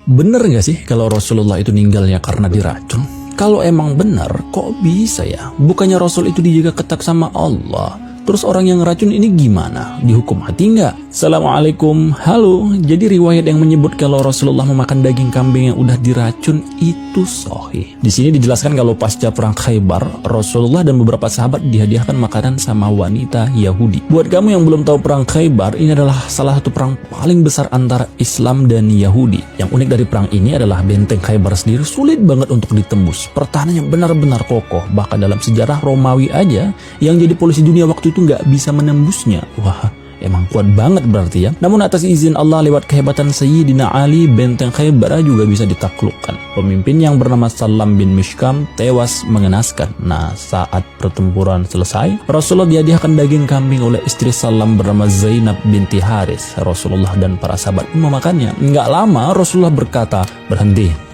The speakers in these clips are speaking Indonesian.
Bener nggak sih kalau Rasulullah itu meninggalnya karena diracun? Kalau emang bener, kok bisa ya? Bukannya Rasul itu dijaga ketat sama Allah? Terus orang yang ngeracun ini gimana? Dihukum mati nggak? Assalamualaikum, halo. Jadi riwayat yang menyebut kalau Rasulullah memakan daging kambing yang udah diracun itu sahih. Di sini dijelaskan kalau pasca perang Khaybar, Rasulullah dan beberapa sahabat dihadiahkan makanan sama wanita Yahudi. Buat kamu yang belum tahu perang Khaybar, ini adalah salah satu perang paling besar antara Islam dan Yahudi. Yang unik dari perang ini adalah benteng Khaybar sendiri sulit banget untuk ditembus. Pertahanannya benar-benar kokoh. Bahkan dalam sejarah Romawi aja, yang jadi polisi dunia waktu itu nggak bisa menembusnya. Wah, emang kuat banget berarti ya. Namun atas izin Allah lewat kehebatan Sayyidina Ali, benteng Khaybar juga bisa ditaklukkan. Pemimpin yang bernama Salam bin Mishkam tewas mengenaskan. Nah, saat pertempuran selesai, Rasulullah dihadiahkan daging kambing oleh istri Salam bernama Zainab binti Haris. Rasulullah dan para sahabat memakannya. Nggak lama Rasulullah berkata, berhenti.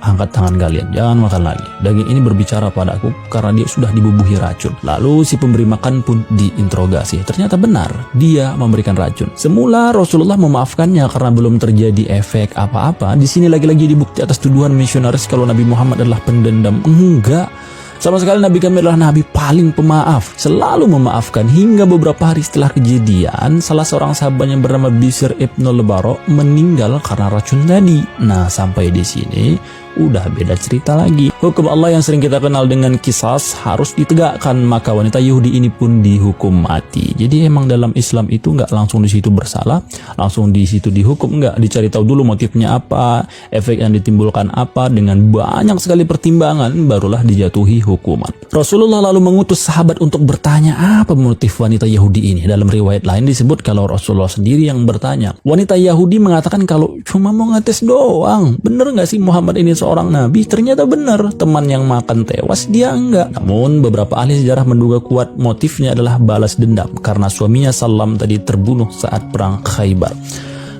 Angkat tangan kalian, jangan makan lagi. Daging ini berbicara padaku karena dia sudah dibubuhi racun. Lalu si pemberi makan pun diinterogasi. Ternyata benar, dia memberikan racun. Semula Rasulullah memaafkannya karena belum terjadi efek apa-apa. Di sini lagi-lagi dibukti atas tuduhan misionaris kalau Nabi Muhammad adalah pendendam. Enggak. Sama sekali Nabi kami adalah Nabi paling pemaaf, selalu memaafkan. Hingga beberapa hari setelah kejadian, salah seorang sahabat yang bernama Bishr ibnul Barok meninggal karena racun tadi. Nah, sampai di sini udah beda cerita lagi. Hukum Allah yang sering kita kenal dengan qisas harus ditegakkan, maka wanita Yahudi ini pun dihukum mati. Jadi emang dalam Islam itu nggak langsung di situ bersalah, langsung di situ dihukum, nggak, dicari tahu dulu motifnya apa, efek yang ditimbulkan apa, dengan banyak sekali pertimbangan barulah dijatuhi hukuman. Rasulullah lalu mengutus sahabat untuk bertanya apa motif wanita Yahudi ini. Dalam riwayat lain disebut kalau Rasulullah sendiri yang bertanya. Wanita Yahudi mengatakan kalau cuma mau ngetes doang. Bener nggak sih Muhammad ini seorang nabi? Ternyata benar, teman yang makan tewas dia enggak. Namun beberapa ahli sejarah menduga kuat motifnya adalah balas dendam karena suaminya Salam tadi terbunuh saat perang Khaybar.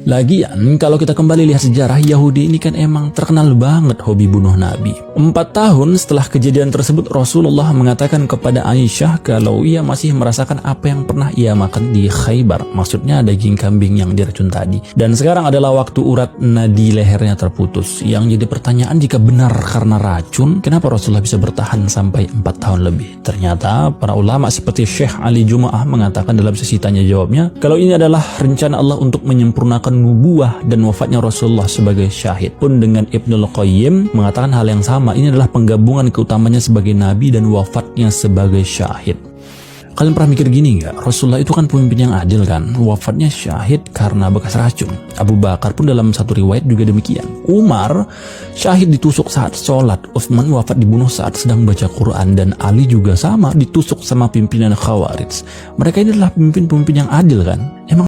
Lagian kalau kita kembali lihat sejarah, Yahudi ini kan emang terkenal banget hobi bunuh Nabi. 4 tahun setelah kejadian tersebut, Rasulullah mengatakan kepada Aisyah kalau ia masih merasakan apa yang pernah ia makan di Khaybar. Maksudnya daging kambing yang diracun tadi. Dan sekarang adalah waktu urat nadi lehernya terputus. Yang jadi pertanyaan, jika benar karena racun, kenapa Rasulullah bisa bertahan sampai 4 tahun lebih? Ternyata para ulama seperti Syekh Ali Jum'ah mengatakan dalam sesi tanya jawabnya, kalau ini adalah rencana Allah untuk menyempurnakan nubuah dan wafatnya Rasulullah sebagai syahid. Pun dengan Ibnul Qayyim mengatakan hal yang sama. Ini adalah penggabungan keutamanya sebagai nabi dan wafatnya sebagai syahid. Kalian pernah mikir gini nggak? Rasulullah itu kan pemimpin yang adil kan? Wafatnya syahid karena bekas racun. Abu Bakar pun dalam satu riwayat juga demikian. Umar syahid ditusuk saat sholat. Utsman wafat dibunuh saat sedang baca Quran. Dan Ali juga sama, ditusuk sama pimpinan Khawarij. Mereka ini adalah pemimpin-pemimpin yang adil kan? Emang